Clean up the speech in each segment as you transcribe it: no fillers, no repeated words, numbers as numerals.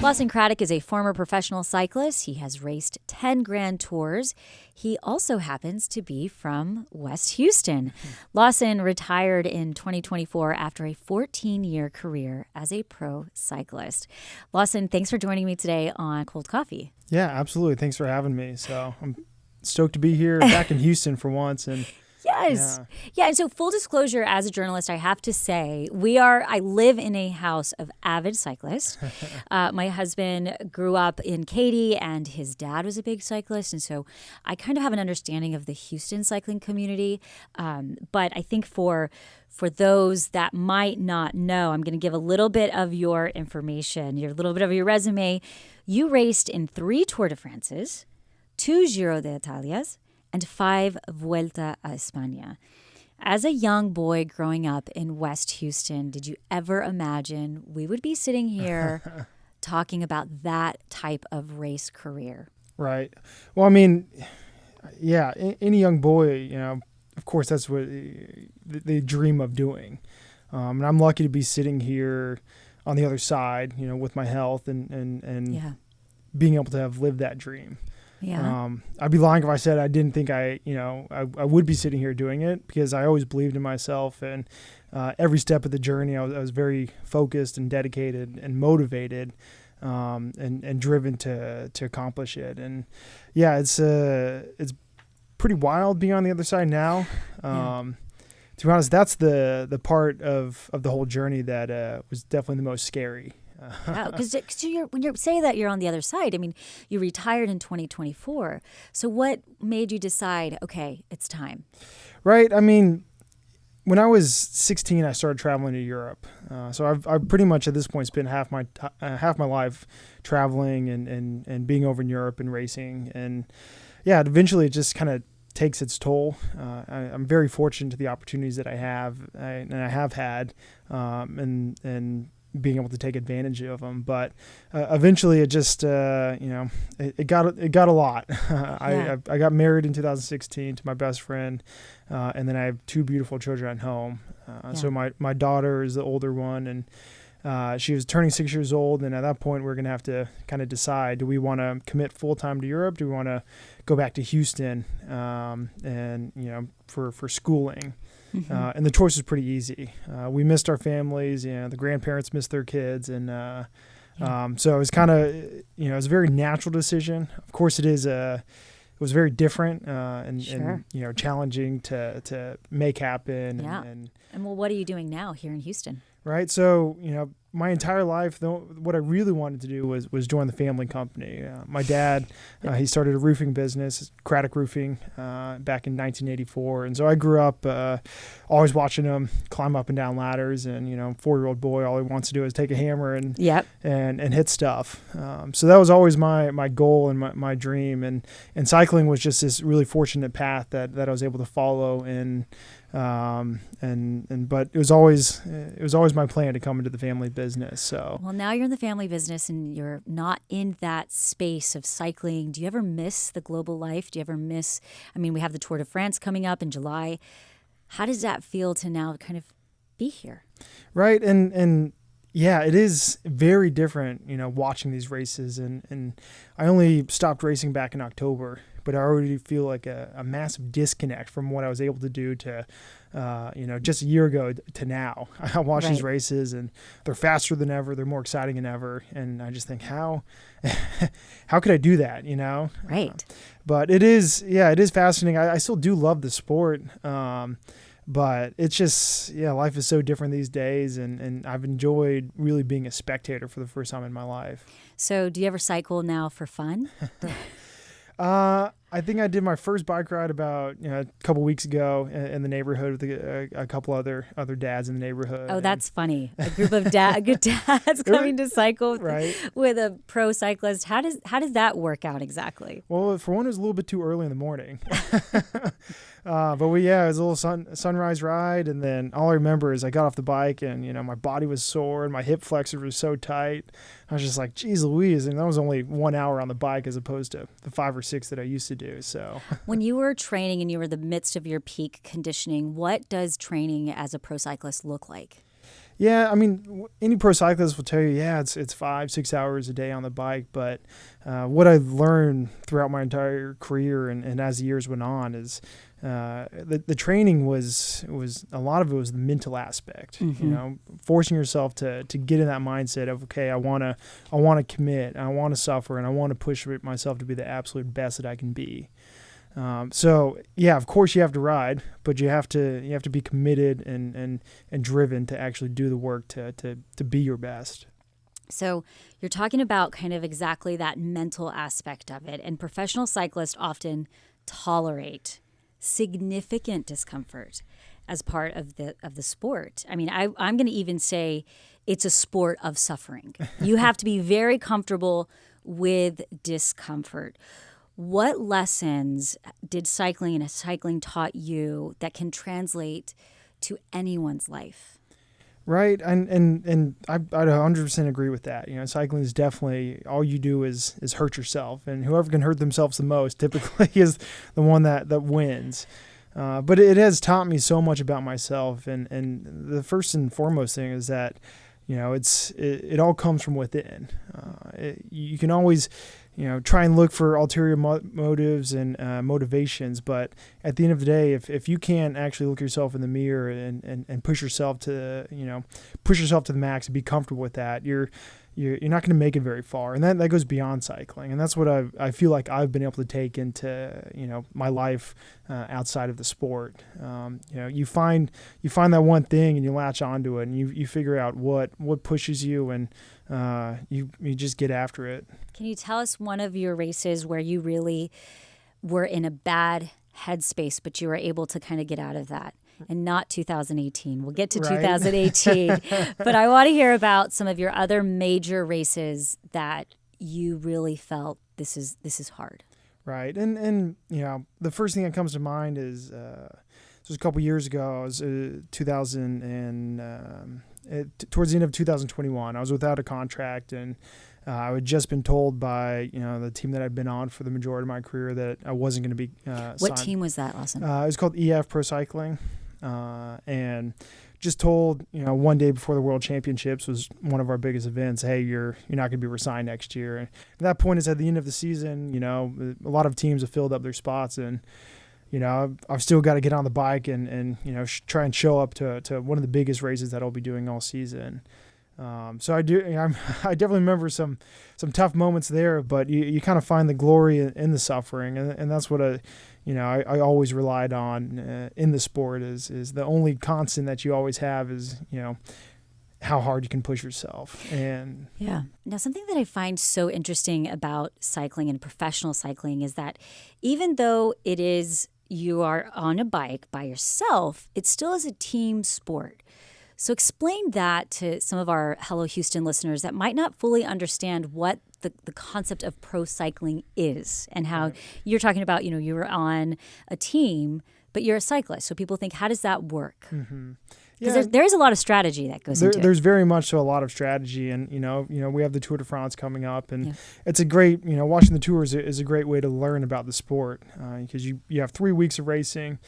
Lawson Craddock is a former professional cyclist. He has raced 10 Grand Tours. He also happens to be from West Houston. Lawson retired in 2024 after a 14-year career as a pro cyclist. Lawson, thanks for joining me today on Cold Coffee. Yeah, absolutely. Thanks for having me. So I'm stoked to be here back in Houston for once. And Yes. Yeah. And so full disclosure, as a journalist, I have to say I live in a house of avid cyclists. My husband grew up in Katy and his dad was a big cyclist. And so I kind of have an understanding of the Houston cycling community. But I think for those that might not know, I'm going to give a little bit of your information, a little bit of your resume. You raced in 3 Tour de France's, 2 Giro d'Italias, and 5 Vuelta a España. As a young boy growing up in West Houston, did you ever imagine we would be sitting here talking about that type of race career? Right. Well, I mean, yeah, any young boy, of course, that's what they dream of doing. And I'm lucky to be sitting here on the other side, with my health and being able to have lived that dream. Yeah. I'd be lying if I said I didn't think I would be sitting here doing it, because I always believed in myself, and every step of the journey I was very focused and dedicated and motivated, and driven to accomplish it. And yeah, it's pretty wild being on the other side now. To be honest, that's the part of the whole journey that was definitely the most scary. Because when you say that you're on the other side, I mean, you retired in 2024. So what made you decide, okay, it's time? Right. I mean, when I was 16, I started traveling to Europe. So I've pretty much at this point spent half my life traveling and being over in Europe and racing. And yeah, eventually it just kind of takes its toll. I'm very fortunate to the opportunities that I have and I have had, and being able to take advantage of them. But eventually it just, it got a lot. I got married in 2016 to my best friend. And then I have 2 beautiful children at home. So my daughter is the older one, and she was turning 6 years old. And at that point we're going to have to kind of decide, do we want to commit full time to Europe? Do we want to go back to Houston, for schooling? Mm-hmm. And the choice was pretty easy. We missed our families, the grandparents missed their kids. And so it was kind of, it was a very natural decision. Of course, it was very different and challenging to make happen. Yeah. And well, what are you doing now here in Houston? Right. So, my entire life, what I really wanted to do was join the family company. My dad, he started a roofing business, Craddock Roofing, back in 1984. And so I grew up always watching him climb up and down ladders. And, 4-year-old boy, all he wants to do is take a hammer and hit stuff. So that was always my goal and my dream. And cycling was just this really fortunate path that I was able to follow. But it was always my plan to come into the family business. So well, now you're in the family business and you're not in that space of cycling. Do you ever miss the global life? Do you ever miss? I mean, we have the Tour de France coming up in July. How does that feel to now kind of be here? Right, and yeah, it is very different. Watching these races, and I only stopped racing back in October. But I already feel like a massive disconnect from what I was able to do to, just a year ago to now. I watch these races and they're faster than ever. They're more exciting than ever. And I just think, how could I do that? Right. But it is fascinating. I still do love the sport. But it's just, life is so different these days. And I've enjoyed really being a spectator for the first time in my life. So do you ever cycle now for fun? I think I did my first bike ride about a couple weeks ago in the neighborhood with a couple other dads in the neighborhood. Oh, that's funny. A group of good dads coming to cycle with a pro cyclist. How does that work out exactly? Well, for one, it was a little bit too early in the morning. But it was a little sunrise ride, and then all I remember is I got off the bike and my body was sore and my hip flexors were so tight. I was just like, geez Louise, and that was only 1 hour on the bike as opposed to the 5 or 6 that I used to do. So when you were training and you were in the midst of your peak conditioning, what does training as a pro cyclist look like? Yeah, I mean, any pro cyclist will tell you, yeah, it's 5-6 hours a day on the bike. But what I've learned throughout my entire career and as the years went on is the training was a lot of it was the mental aspect. Mm-hmm. You know, forcing yourself to get in that mindset of, okay, I want to commit, I want to suffer, and I want to push myself to be the absolute best that I can be. So yeah, of course you have to ride, but you have to be committed and driven to actually do the work to be your best. So you're talking about kind of exactly that mental aspect of it, and professional cyclists often tolerate significant discomfort as part of the sport. I mean, I'm going to even say it's a sport of suffering. You have to be very comfortable with discomfort. What lessons did cycling taught you that can translate to anyone's life? Right, and I'd 100% agree with that. You know, cycling is definitely, all you do is hurt yourself, and whoever can hurt themselves the most typically is the one that wins. But it has taught me so much about myself, and the first and foremost thing is that, you know, it all comes from within. You can always, you know, try and look for ulterior motives and motivations, but at the end of the day, if you can't actually look yourself in the mirror and push yourself to the max and be comfortable with that, you're not going to make it very far. And that goes beyond cycling, and that's what I feel like I've been able to take into, you know, my life outside of the sport. You know, you find that one thing and you latch onto it, and you figure out what pushes you, and you just get after it. Can you tell us one of your races where you really were in a bad headspace, but you were able to kind of get out of that? And not 2018. We'll get to Right. 2018. But I want to hear about some of your other major races that you really felt this is hard. Right. And you know, the first thing that comes to mind is this was a couple years ago. It was 2000 and towards the end of 2021. I was without a contract, and I had just been told by, you know, the team that I'd been on for the majority of my career that I wasn't going to be What signed. team was that, Lawson? It was called EF Pro Cycling, and just told, you know, one day before the World Championships was one of our biggest events, hey, you're not going to be resigned next year. And at that point, it's at the end of the season. You know, a lot of teams have filled up their spots, and you know, I've still got to get on the bike and you know, try and show up to one of the biggest races that I'll be doing all season. So I do. You know, I definitely remember some tough moments there, but you kind of find the glory in the suffering, and that's what I always relied on in the sport is the only constant that you always have is, you know, how hard you can push yourself. And yeah. Now, something that I find so interesting about cycling and professional cycling is that even though you are on a bike by yourself, it still is a team sport. So explain that to some of our Hello Houston listeners that might not fully understand what the concept of pro cycling is, and how Right. You're talking about, you know, you were on a team, but you're a cyclist. So people think, how does that work? mm-hmm. Because there's a lot of strategy that goes into it. There's very much so a lot of strategy, and you know we have the Tour de France coming up, and Yeah. it's a great, you know, watching the tours is a great way to learn about the sport, because you have 3 weeks of racing,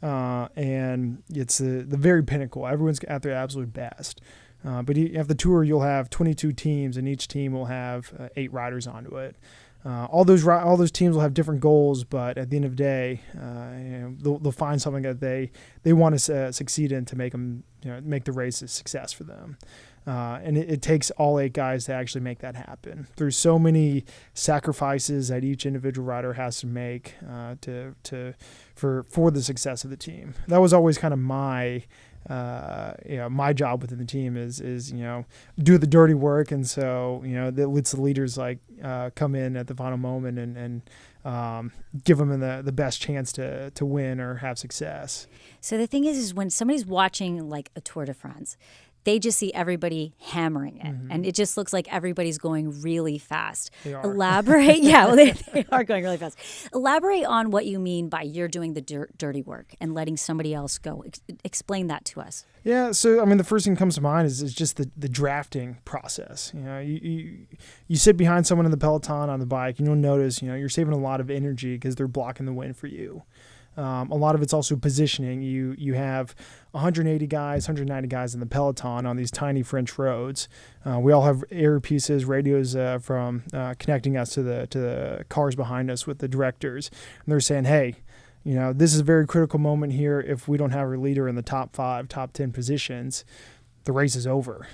and it's the very pinnacle. Everyone's at their absolute best. But you have the tour, you'll have 22 teams, and each team will have 8 riders onto it. All those teams will have different goals, but at the end of the day, you know, they'll find something that they want to succeed in to make them, you know, make the race a success for them. And it takes all 8 guys to actually make that happen. There's so many sacrifices that each individual rider has to make for the success of the team. That was always kind of my my job within the team is you know, do the dirty work, and so, you know, that lets the leaders like come in at the final moment and give them the best chance to win or have success. So the thing is when somebody's watching like a Tour de France, they just see everybody hammering it. Mm-hmm. And it just looks like everybody's going really fast. They are. Elaborate. Yeah, well, they are going really fast. Elaborate on what you mean by you're doing the dirty work and letting somebody else go. Explain that to us. Yeah, so I mean, the first thing that comes to mind is just the drafting process. You know, you sit behind someone in the peloton on the bike, and you'll notice, you know, you're saving a lot of energy because they're blocking the wind for you. A lot of it's also positioning. You have 180 guys, 190 guys in the peloton on these tiny French roads. We all have earpieces, radios from connecting us to the cars behind us with the directors. And they're saying, hey, this is a very critical moment here. If we don't have our leader in the top 5, top 10 positions, the race is over.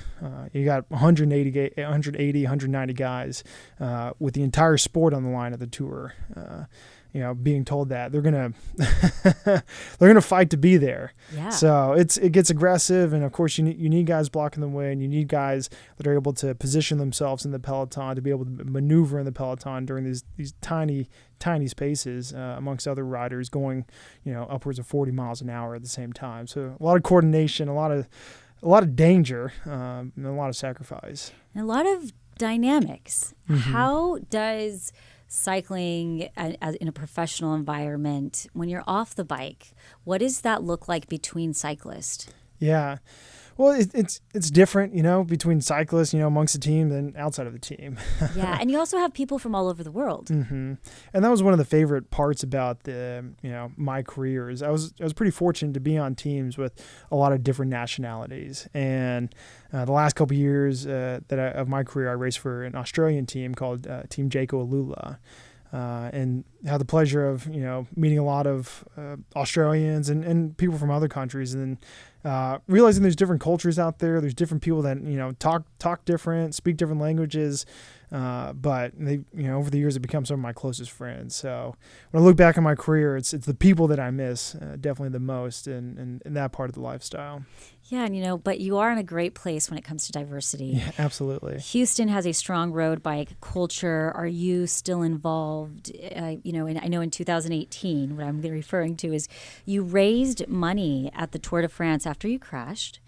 You got 180, 190 guys with the entire sport on the line of the tour. Being told that they're gonna they're gonna fight to be there. Yeah. So it gets aggressive, and of course you need guys blocking the way, and you need guys that are able to position themselves in the peloton to be able to maneuver in the peloton during these tiny spaces amongst other riders going upwards of 40 miles an hour at the same time. So a lot of coordination, a lot of danger, and a lot of sacrifice, and a lot of dynamics. Mm-hmm. How does cycling in a professional environment, when you're off the bike, what does that look like between cyclists? Yeah. Well, it's different, between cyclists, amongst the team than outside of the team. Yeah, and you also have people from all over the world. Mm-hmm. And that was one of the favorite parts about my career is I was pretty fortunate to be on teams with a lot of different nationalities. And the last couple of years of my career, I raced for an Australian team called Team Jaco Alula. And had the pleasure of meeting a lot of Australians and people from other countries, and realizing there's different cultures out there. There's different people that talk different, speak different languages, but they over the years have become some of my closest friends. So when I look back on my career, it's the people that I miss definitely the most in that part of the lifestyle. Yeah, and but you are in a great place when it comes to diversity. Yeah, absolutely. Houston has a strong road bike culture. Are you still involved? And I know in 2018, what I'm referring to is you raised money at the Tour de France after you crashed.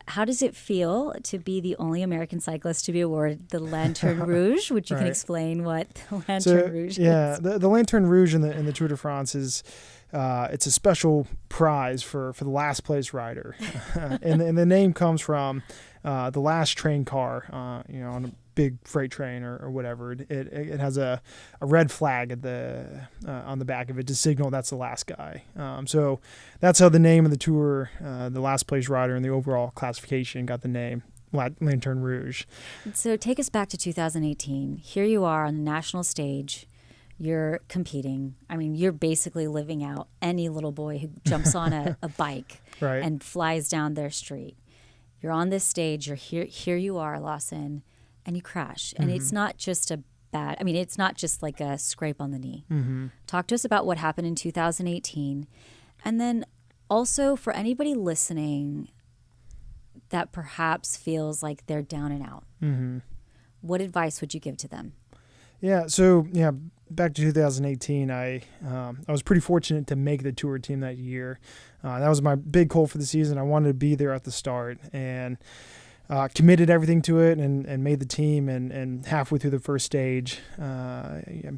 How does it feel to be the only American cyclist to be awarded the Lanterne Rouge? Which you can explain what the Lanterne Rouge is. Yeah, the Lanterne Rouge in the Tour de France is it's a special prize for the last place rider, and the name comes from the last train car, on a big freight train or whatever. It has a red flag at on the back of it to signal that's the last guy. So that's how the name of the tour, the last place rider in the overall classification, got the name Lanterne Rouge. So take us back to 2018. Here you are on the national stage. You're competing. I mean, you're basically living out any little boy who jumps on a bike and flies down their street. You're on this stage. You're here you are, Lawson, and you crash. And it's not just it's not just like a scrape on the knee. Mm-hmm. Talk to us about what happened in 2018. And then also for anybody listening that perhaps feels like they're down and out, what advice would you give to them? Yeah, so back to 2018, I was pretty fortunate to make the tour team that year. That was my big goal for the season. I wanted to be there at the start, and committed everything to it and made the team. And halfway through the first stage, a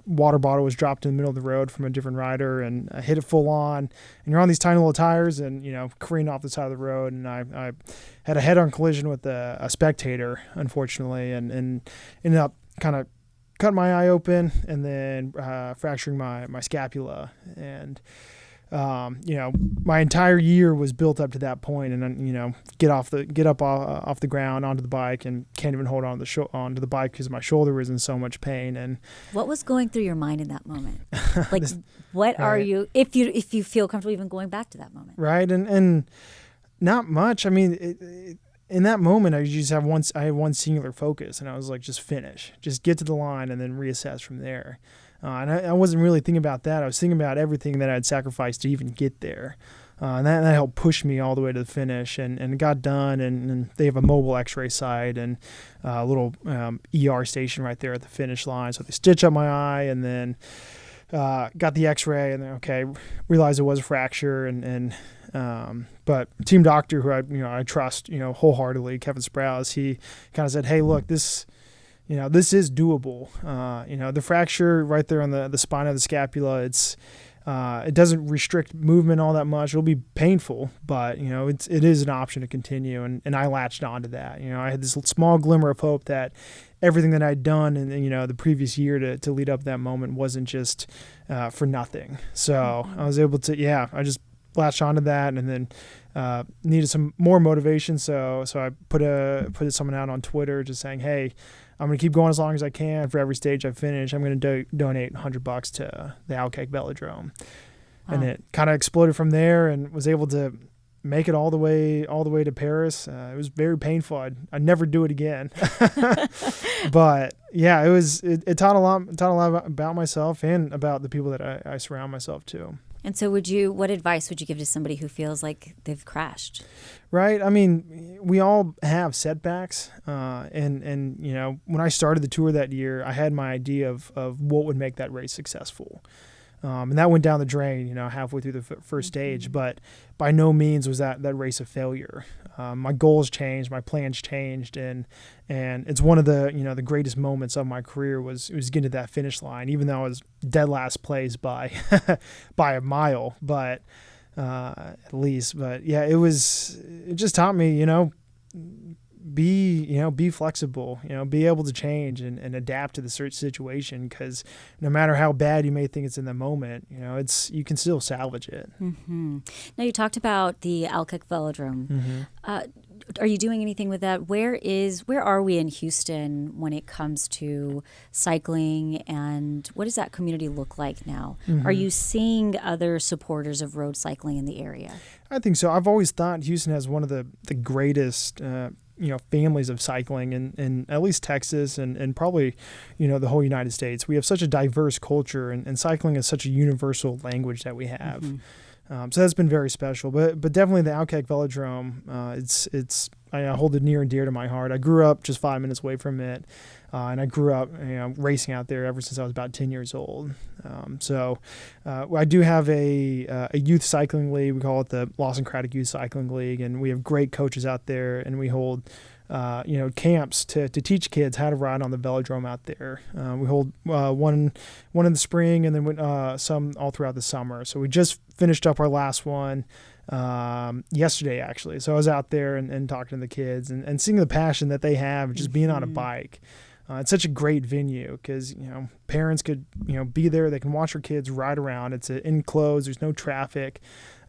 water bottle was dropped in the middle of the road from a different rider, and I hit it full on. And you're on these tiny little tires and, careened off the side of the road. And I had a head-on collision with a spectator, unfortunately, and ended up kind of cut my eye open and then fracturing my scapula. And my entire year was built up to that point, and then get up off the ground onto the bike and can't even hold on onto the bike because my shoulder was in so much pain. And what was going through your mind in that moment? Like, what are you, if you feel comfortable even going back to that moment? Right, and not much. I mean, in that moment, I had one singular focus, and I was like, just finish, just get to the line, and then reassess from there. And I wasn't really thinking about that. I was thinking about everything that I'd sacrificed to even get there. And that helped push me all the way to the finish, and it got done. And they have a mobile x-ray site and a little ER station right there at the finish line. So they stitched up my eye, and then got the x-ray, and then, realized it was a fracture. But team doctor who I trust, wholeheartedly, Kevin Sprouse, he kind of said, hey, look, this is doable. The fracture right there on the spine of the scapula, it's It doesn't restrict movement all that much. It'll be painful, but it is an option to continue. And I latched onto that. I had this small glimmer of hope that everything that I'd done in the previous year to lead up to that moment wasn't just for nothing. So I was able to, I just latched onto that, and then needed some more motivation. So I put someone out on Twitter just saying, hey, I'm going to keep going as long as I can. For every stage I finish, I'm going to donate $100 to the Alkek Velodrome. Wow. And it kind of exploded from there, and was able to make it all the way to Paris. It was very painful. I'd never do it again. But yeah, it taught a lot about myself and about the people that I surround myself to. And so what advice would you give to somebody who feels like they've crashed? Right. I mean, we all have setbacks. And when I started the tour that year, I had my idea of what would make that race successful. And that went down the drain, halfway through the first stage. But by no means was that race a failure. My goals changed, my plans changed, and it's one of the the greatest moments of my career was getting to that finish line, even though I was dead last place by by a mile, but at least. But yeah, it just taught me, be flexible, be able to change and adapt to the search situation, because no matter how bad you may think it's in the moment, you can still salvage it. Mm-hmm. Now, you talked about the Alkek Velodrome. Mm-hmm. Are you doing anything with that? Where are we in Houston when it comes to cycling, and what does that community look like now? Mm-hmm. Are you seeing other supporters of road cycling in the area? I think so. I've always thought Houston has one of the greatest families of cycling in at least Texas and probably, the whole United States. We have such a diverse culture, and cycling is such a universal language that we have. Mm-hmm. So that's been very special. But definitely the Alkek Velodrome, I hold it near and dear to my heart. I grew up just 5 minutes away from it, and I grew up racing out there ever since I was about 10 years old. So I do have a youth cycling league. We call it the Lawson Craddock Youth Cycling League, and we have great coaches out there, and we hold camps to teach kids how to ride on the velodrome out there. We hold one in the spring, and then some all throughout the summer. So we just finished up our last one yesterday, actually. So I was out there and talking to the kids and seeing the passion that they have just being on a bike. It's such a great venue because, parents could, be there. They can watch their kids ride around. It's enclosed. There's no traffic.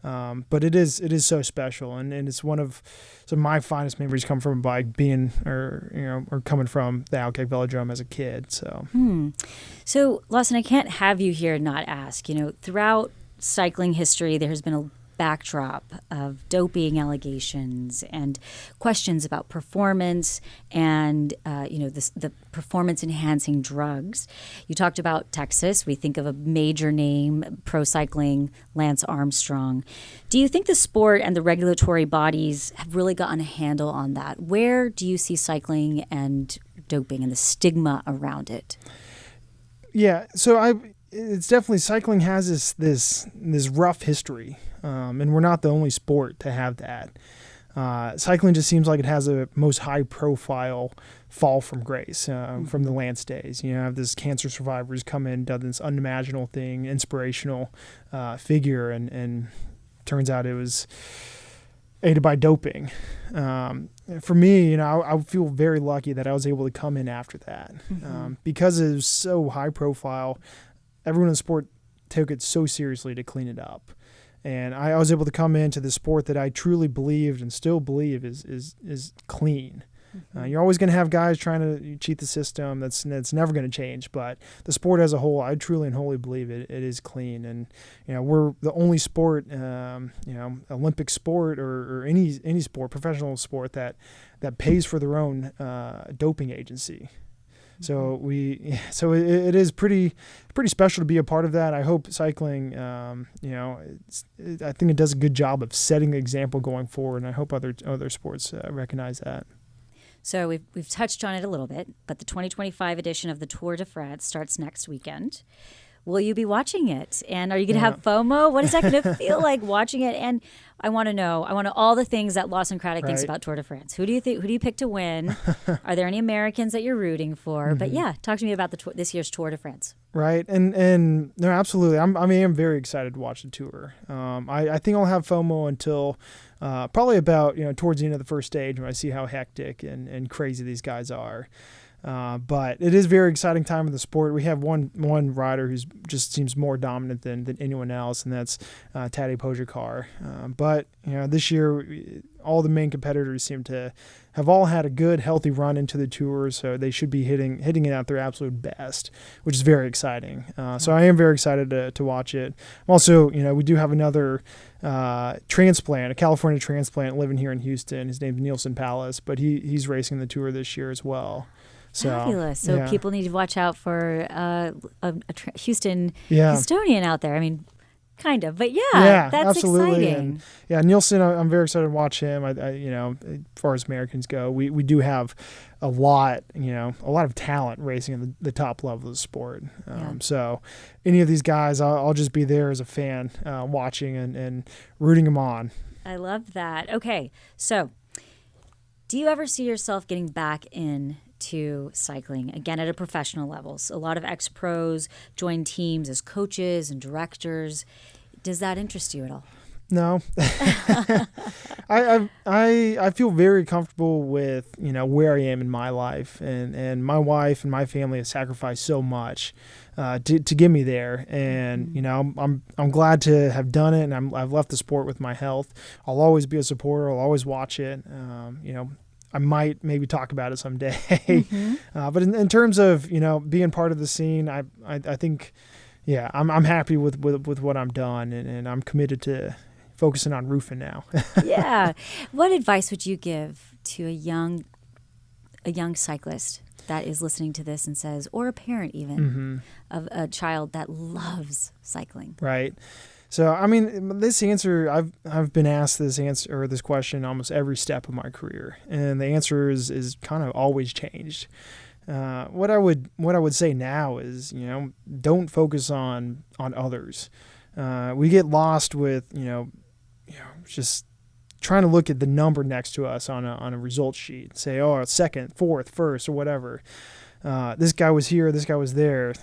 But it is so special. And it's some of my finest memories come from a bike or coming from the Alkek Velodrome as a kid. So Lawson, I can't have you here and not ask, throughout cycling history, there has been a backdrop of doping allegations and questions about performance and the performance enhancing drugs. You talked about Texas. We think of a major name, pro cycling, Lance Armstrong. Do you think the sport and the regulatory bodies have really gotten a handle on that? Where do you see cycling and doping and the stigma around it? Yeah, so it's definitely, cycling has this rough history, and we're not the only sport to have that. Cycling just seems like it has a most high-profile fall from grace from the Lance days. You have this cancer survivor who's come in, done this unimaginable thing, inspirational figure, and turns out it was aided by doping. For me, I feel very lucky that I was able to come in after that. Because it was so high profile, everyone in the sport took it so seriously to clean it up. And I was able to come into the sport that I truly believed and still believe is clean. You're always going to have guys trying to cheat the system. That's never going to change. But the sport as a whole, I truly and wholly believe it is clean. And we're the only sport, Olympic sport or any sport, professional sport that pays for their own doping agency. So it is pretty special to be a part of that. I hope cycling, I think it does a good job of setting the example going forward, and I hope other sports recognize that. So we've touched on it a little bit, but the 2025 edition of the Tour de France starts next weekend. will you be watching it? And are you going to have FOMO? What is that going to feel like watching it? And I want to know all the things that Lawson Craddock thinks about Tour de France. Who do you pick to win? Are there any Americans that you're rooting for? But yeah, talk to me about this year's Tour de France. Right, and no, absolutely. I'm very excited to watch the tour. I think I'll have FOMO until probably about towards the end of the first stage when I see how hectic and crazy these guys are. But it is a very exciting time in the sport. We have one rider who's just seems more dominant than anyone else, and that's Tadej Pogačar. But this year, all the main competitors seem to have all had a good, healthy run into the tour, so they should be hitting it at their absolute best, which is very exciting. So I am very excited to watch it. Also, we do have another transplant, a California transplant living here in Houston. His name's Lawson Craddock, but he's racing the tour this year as well. So, fabulous. So people need to watch out for a Houstonian out there. I mean, kind of, but that's absolutely. exciting. And Lawson, I'm very excited to watch him. I as far as Americans go, we do have a lot of talent racing at the top level of the sport. So any of these guys, I'll just be there as a fan, watching and rooting them on. I love that. Okay, so do you ever see yourself getting back into cycling again at a professional level? So a lot of ex-pros join teams as coaches and directors. Does that interest you at all? No. I feel very comfortable with where I am in my life, and my wife and my family have sacrificed so much to get me there, and I'm glad to have done it, and I've left the sport with my health. I'll always be a supporter. I'll always watch it. I might maybe talk about it someday. But in terms of being part of the scene, I think I'm happy with what I'm done, and I'm committed to focusing on roofing now. Yeah. What advice would you give to a young cyclist that is listening to this and says, or a parent even, of a child that loves cycling? Right. So, I mean, this answer, I've been asked this question almost every step of my career, and the answer is kind of always changed. What I would say now is, don't focus on others. We get lost with, just trying to look at the number next to us on a result sheet. Say, oh, second, fourth, first, or whatever. This guy was here, this guy was there.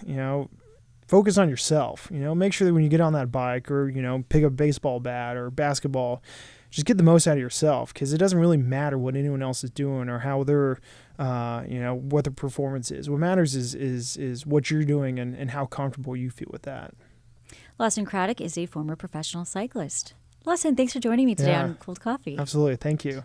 Focus on yourself. Make sure that when you get on that bike or pick up a baseball bat or basketball, just get the most out of yourself, because it doesn't really matter what anyone else is doing or how they're, what their performance is. What matters is what you're doing and how comfortable you feel with that. Lawson Craddock is a former professional cyclist. Lawson, thanks for joining me today on Cold Coffee. Absolutely. Thank you.